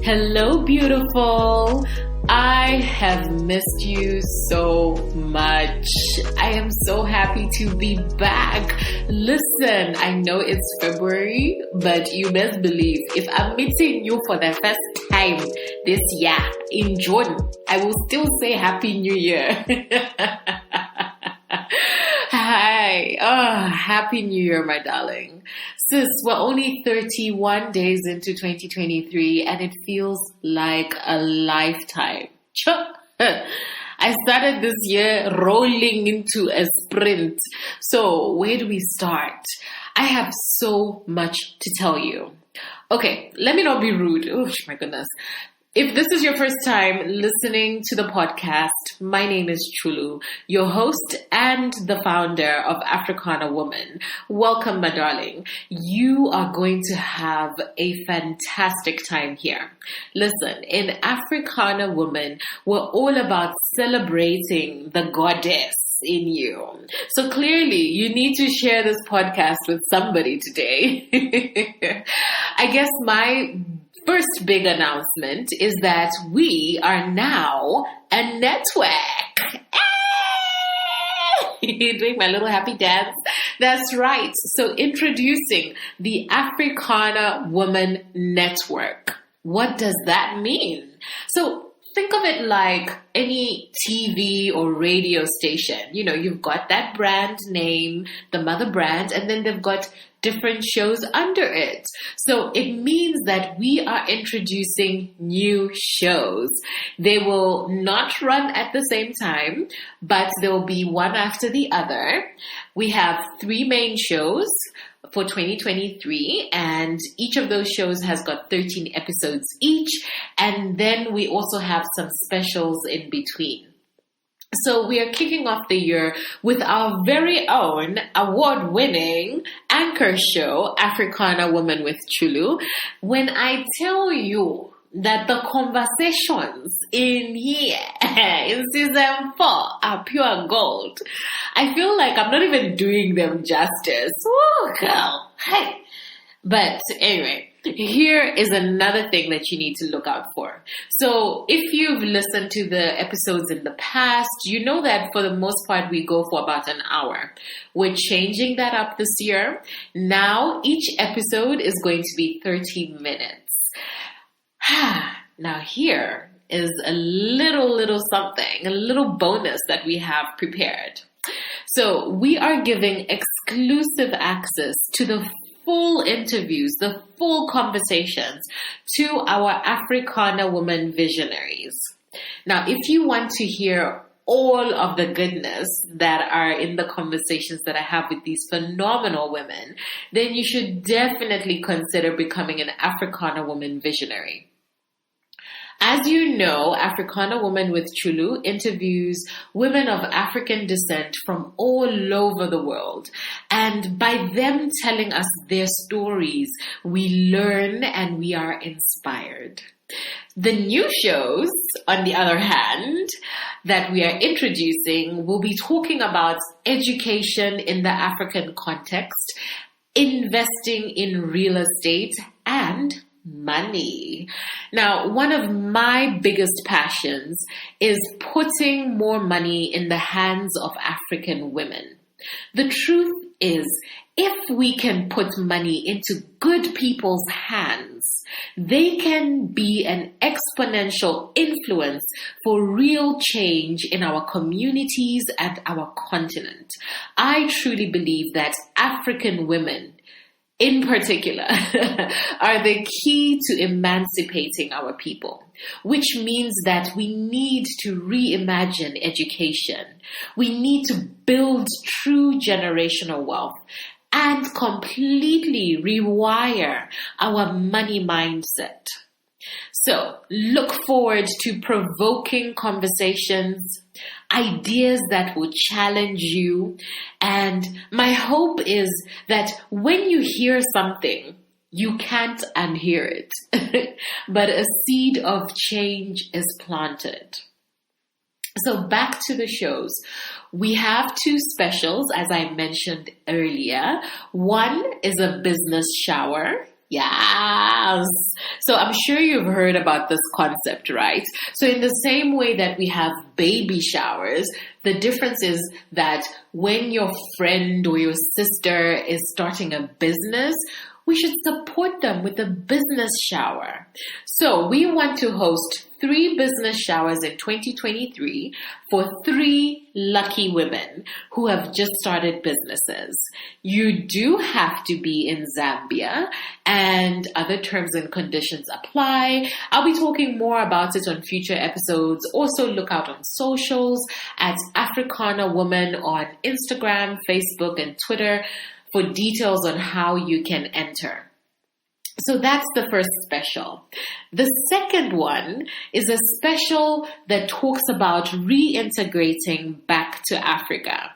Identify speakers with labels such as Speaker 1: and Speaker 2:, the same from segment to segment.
Speaker 1: Hello, beautiful. I have missed you so much. I am so happy to be back. Listen, I know it's February, but you best believe if I'm meeting you for the first time this year in Jordan, I will still say Happy New Year. Hi. Oh, Happy New Year, my darling. Sis, we're only 31 days into 2023 and it feels like a lifetime. I started this year rolling into a sprint. So where do we start? I have so much to tell you. Okay, let me not be rude. Oh, my goodness. If this is your first time listening to the podcast, my name is Chulu, your host and the founder of Africana Woman. Welcome, my darling. You are going to have a fantastic time here. Listen, in Africana Woman, we're all about celebrating the goddess in you. So clearly, you need to share this podcast with somebody today. I guess my first big announcement is that we are now a network. Doing my little happy dance. That's right. So introducing the Africana Woman Network. What does that mean? So think of it like any TV or radio station. You know, you've got that brand name, the mother brand, and then they've got different shows under it. So it means that we are introducing new shows. They will not run at the same time, but there will be one after the other. We have 3 main shows for 2023, and each of those shows has got 13 episodes each, and then we also have some specials in between. So we are kicking off the year with our very own award-winning anchor show, Africana Woman with Chulu. When I tell you that the conversations in here, in season 4, are pure gold, I feel like I'm not even doing them justice. Woo, girl. Hey. But anyway, here is another thing that you need to look out for. So if you've listened to the episodes in the past, you know that for the most part, we go for about an hour. We're changing that up this year. Now, each episode is going to be 30 minutes. Now here is a little something, a little bonus that we have prepared. So we are giving exclusive access to the full interviews, the full conversations to our Africana Woman Visionaries. Now, if you want to hear all of the goodness that are in the conversations that I have with these phenomenal women, then you should definitely consider becoming an Africana Woman Visionary. As you know, Africana Woman with Chulu interviews women of African descent from all over the world. And by them telling us their stories, we learn and we are inspired. The new shows, on the other hand, that we are introducing will be talking about education in the African context, investing in real estate, and money. Now, one of my biggest passions is putting more money in the hands of African women. The truth is, if we can put money into good people's hands, they can be an exponential influence for real change in our communities and our continent. I truly believe that African women in particular, are the key to emancipating our people, which means that we need to reimagine education. We need to build true generational wealth and completely rewire our money mindset. So look forward to provoking conversations, ideas that will challenge you. And my hope is that when you hear something, you can't unhear it, but a seed of change is planted. So back to the shows. We have 2 specials, as I mentioned earlier. One is a business shower. Yes. So I'm sure you've heard about this concept, right? So in the same way that we have baby showers, the difference is that when your friend or your sister is starting a business, we should support them with a business shower. So we want to host 3 business showers in 2023 for 3 lucky women who have just started businesses. You do have to be in Zambia, and other terms and conditions apply. I'll be talking more about it on future episodes. Also look out on socials at Africana Woman on Instagram, Facebook, and Twitter for details on how you can enter. So that's the first special. The second one is a special that talks about reintegrating back to Africa.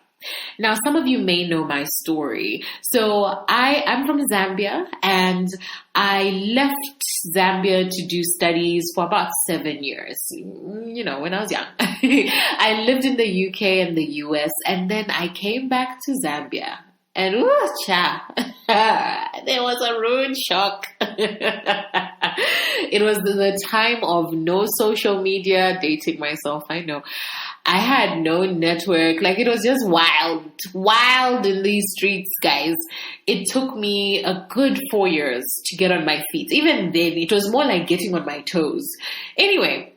Speaker 1: Now, some of you may know my story. So I'm from Zambia, and I left Zambia to do studies for about 7 years, when I was young. I lived in the UK and the US, and then I came back to Zambia. And there was a rude shock. It was the time of no social media, dating myself, I know. I had no network. Like, it was just wild in these streets, guys. It took me a good 4 years to get on my feet. Even then, it was more like getting on my toes. Anyway,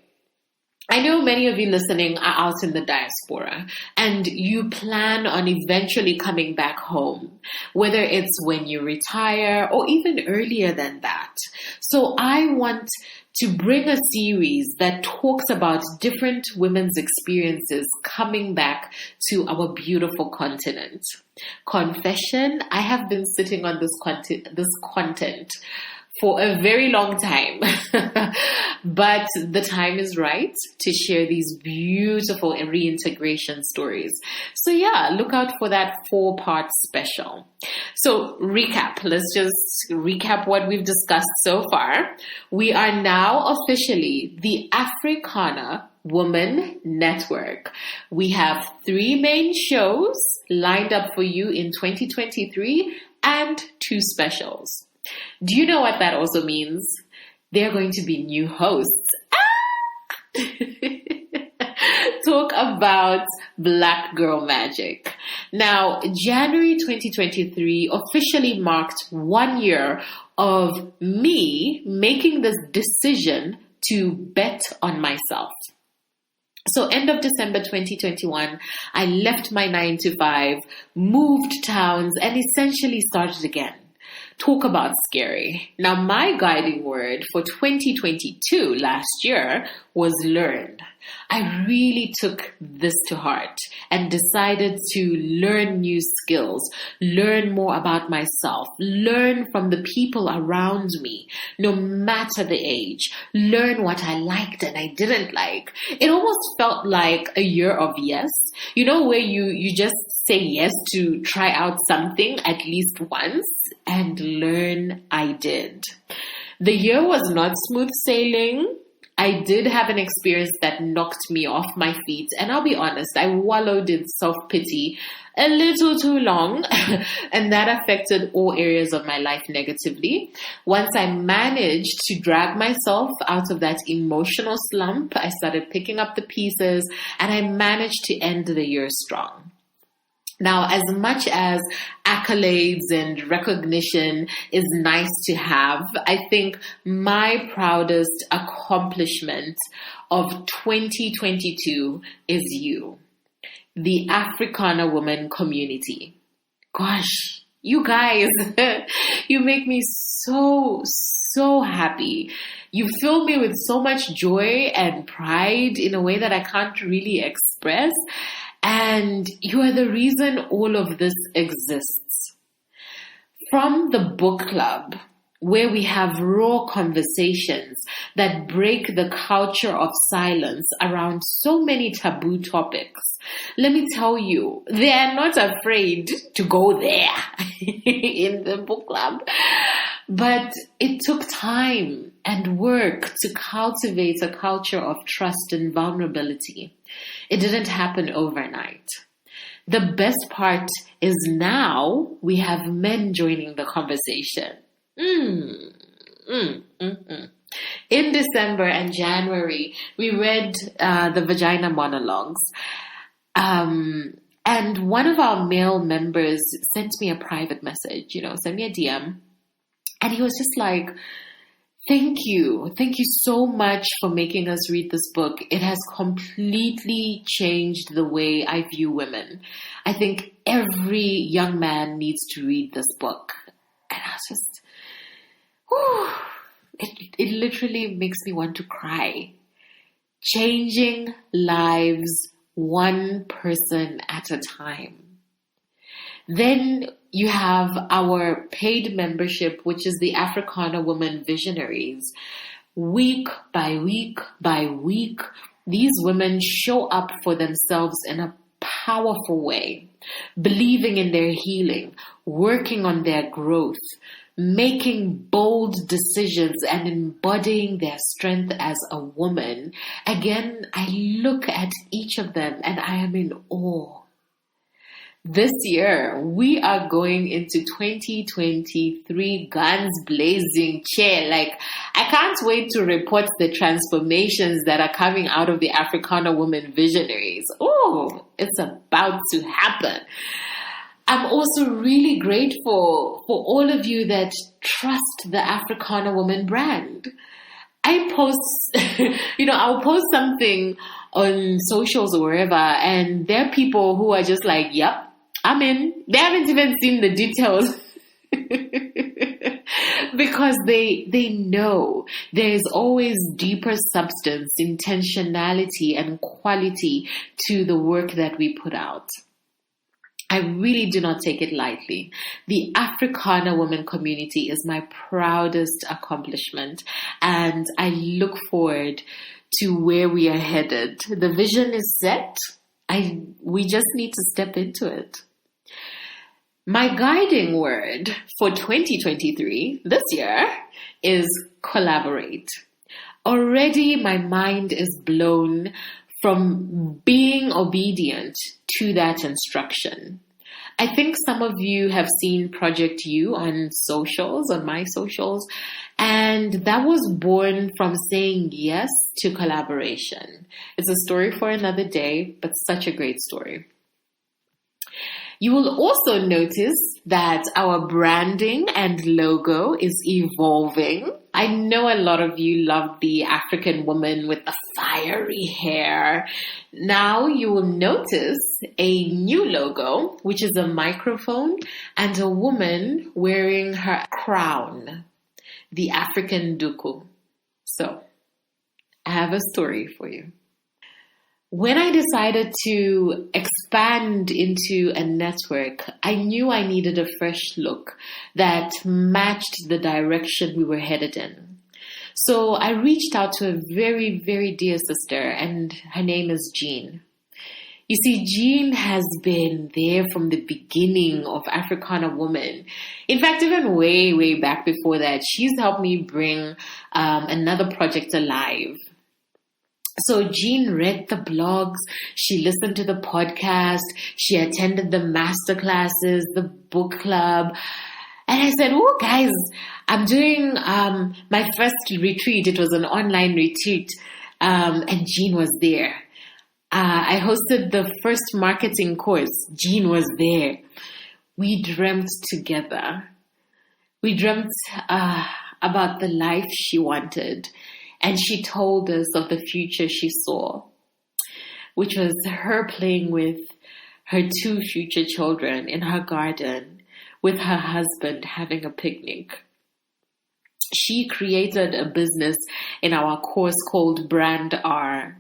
Speaker 1: I know many of you listening are out in the diaspora, and you plan on eventually coming back home, whether it's when you retire or even earlier than that. So I want to bring a series that talks about different women's experiences coming back to our beautiful continent. Confession, I have been sitting on this content for a very long time, but the time is right to share these beautiful reintegration stories. So yeah, look out for that 4-part special. So let's just recap what we've discussed so far. We are now officially the Africana Woman Network. We have 3 main shows lined up for you in 2023 and 2 specials. Do you know what that also means? There are going to be new hosts. Talk about Black Girl Magic. Now, January 2023 officially marked 1 year of me making this decision to bet on myself. So end of December 2021, I left my 9-to-5, moved towns, and essentially started again. Talk about scary. Now, my guiding word for 2022 last year was learned. I really took this to heart and decided to learn new skills, learn more about myself, learn from the people around me, no matter the age, learn what I liked and I didn't like. It almost felt like a year of yes, where you just say yes to try out something at least once, and learn I did. The year was not smooth sailing. I did have an experience that knocked me off my feet, and I'll be honest, I wallowed in self-pity a little too long, and that affected all areas of my life negatively. Once I managed to drag myself out of that emotional slump, I started picking up the pieces, and I managed to end the year strong. Now, as much as accolades and recognition is nice to have, I think my proudest accomplishment of 2022 is you, the Africana Woman community. Gosh, you guys, you make me so happy. You fill me with so much joy and pride in a way that I can't really express. And you are the reason all of this exists. From the book club, where we have raw conversations that break the culture of silence around so many taboo topics, let me tell you, they are not afraid to go there in the book club. But it took time and work to cultivate a culture of trust and vulnerability. It didn't happen overnight. The best part is now we have men joining the conversation. In December and January, we read the Vagina Monologues. And one of our male members sent me a private message, sent me a DM. And he was just like, thank you. Thank you so much for making us read this book. It has completely changed the way I view women. I think every young man needs to read this book. And I was just, it literally makes me want to cry. Changing lives one person at a time. Then you have our paid membership, which is the Africana Woman Visionaries. Week by week by week, these women show up for themselves in a powerful way, believing in their healing, working on their growth, making bold decisions and embodying their strength as a woman. Again, I look at each of them and I am in awe. This year, we are going into 2023 guns blazing chair. Like, I can't wait to report the transformations that are coming out of the Africana Woman Visionaries. Oh, it's about to happen. I'm also really grateful for all of you that trust the Africana Woman brand. I post, I'll post something on socials or wherever, and there are people who are just like, yep, I'm in. They haven't even seen the details. Because they know there's always deeper substance, intentionality, and quality to the work that we put out. I really do not take it lightly. The Africana Woman community is my proudest accomplishment, and I look forward to where we are headed. The vision is set. We just need to step into it. My guiding word for 2023, this year, is collaborate. Already my mind is blown from being obedient to that instruction. I think some of you have seen Project U on socials, on my socials, and that was born from saying yes to collaboration. It's a story for another day, but such a great story. You will also notice that our branding and logo is evolving. I know a lot of you love the African woman with the fiery hair. Now you will notice a new logo, which is a microphone and a woman wearing her crown, the African duku. So, I have a story for you. When I decided to expand into a network, I knew I needed a fresh look that matched the direction we were headed in. So I reached out to a very, very dear sister, and her name is Jean. You see, Jean has been there from the beginning of Africana Woman. In fact, even way, way back before that, she's helped me bring another project alive. So Jean read the blogs, she listened to the podcast, she attended the masterclasses, the book club. And I said, oh, guys, I'm doing my first retreat. It was an online retreat, and Jean was there. I hosted the first marketing course. Jean was there. We dreamt together. We dreamt about the life she wanted. And she told us of the future she saw, which was her playing with her 2 future children in her garden with her husband having a picnic. She created a business in our course called Brand R.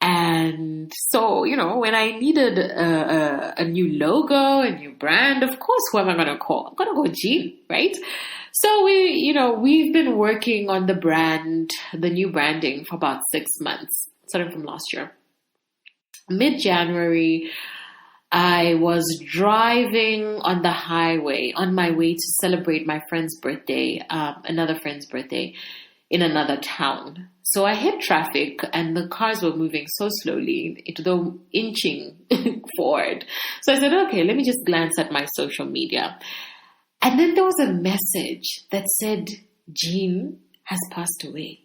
Speaker 1: And so, when I needed a new logo, a new brand, of course, who am I going to call? I'm going to go Jean, right? So we've been working on the brand, the new branding for about 6 months, starting from last year. Mid-January, I was driving on the highway on my way to celebrate my friend's birthday, another friend's birthday in another town. So I hit traffic and the cars were moving so slowly, though inching forward. So I said, okay, let me just glance at my social media. And then there was a message that said, Jean has passed away.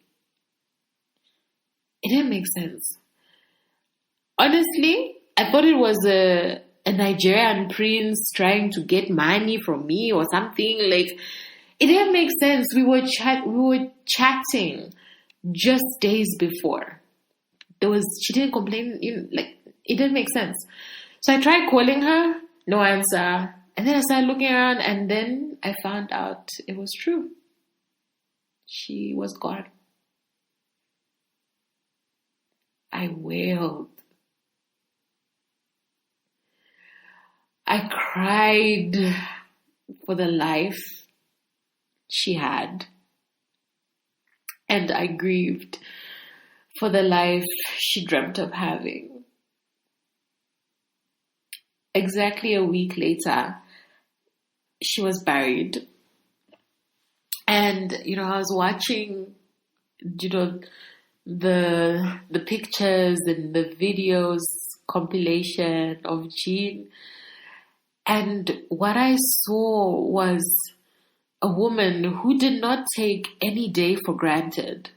Speaker 1: It didn't make sense. Honestly, I thought it was a Nigerian prince trying to get money from me or something. Like, it didn't make sense. We were chatting just days before. She didn't complain. It didn't make sense. So I tried calling her, no answer. And then I started looking around, and then I found out it was true. She was gone. I wailed. I cried for the life she had. And I grieved for the life she dreamt of having. Exactly a week later, she was buried. And, I was watching, the pictures and the videos compilation of Jean. And what I saw was a woman who did not take any day for granted.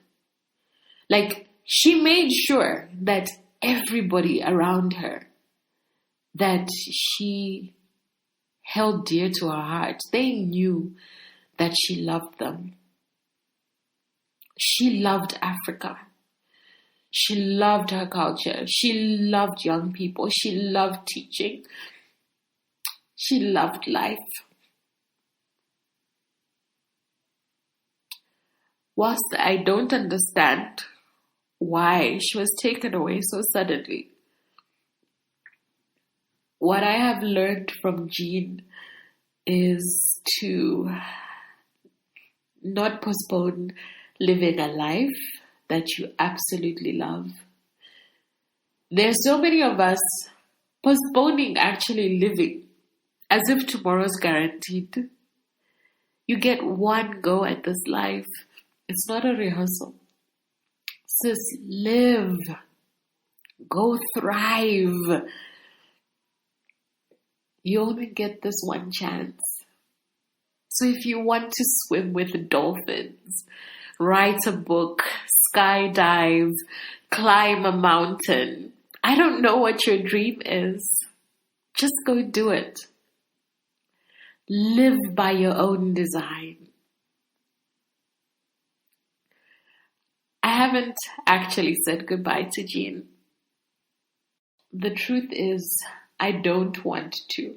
Speaker 1: Like, she made sure that everybody around her that she held dear to her heart, they knew that she loved them. She loved Africa. She loved her culture. She loved young people. She loved teaching. She loved life. Whilst I don't understand why she was taken away so suddenly, what I have learned from Jean is to not postpone living a life that you absolutely love. There's so many of us postponing actually living as if tomorrow's guaranteed. You get one go at this life. It's not a rehearsal. Sis, live. Go thrive. You only get this one chance. So if you want to swim with dolphins, write a book, skydive, climb a mountain, I don't know what your dream is. Just go do it. Live by your own design. I haven't actually said goodbye to Jean. The truth is, I don't want to.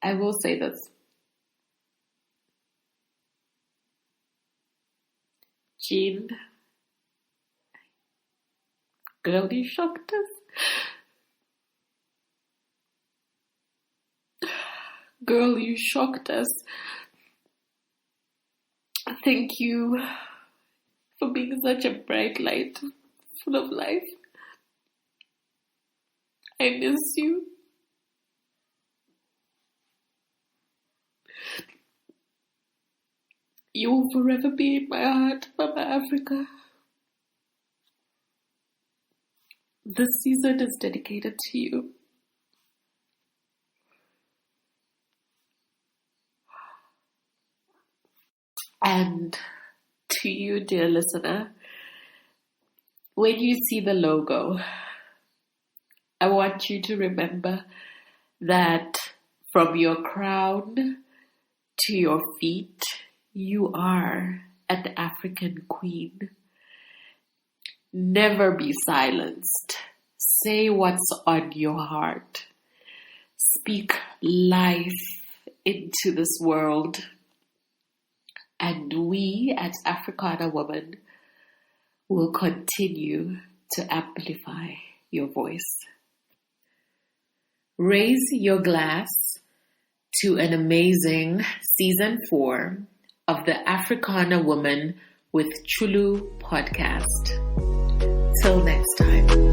Speaker 1: I will say this. Jean, girl, you shocked us. Girl, you shocked us. Thank you for being such a bright light, full of life. I miss you. You will forever be in my heart, Mama Africa. This season is dedicated to you. And to you, dear listener, when you see the logo, I want you to remember that from your crown to your feet, you are an African queen. Never be silenced. Say what's on your heart. Speak life into this world. And we at Africana Woman will continue to amplify your voice. Raise your glass to an amazing season 4 of the Africana Woman with Chulu podcast. Till next time.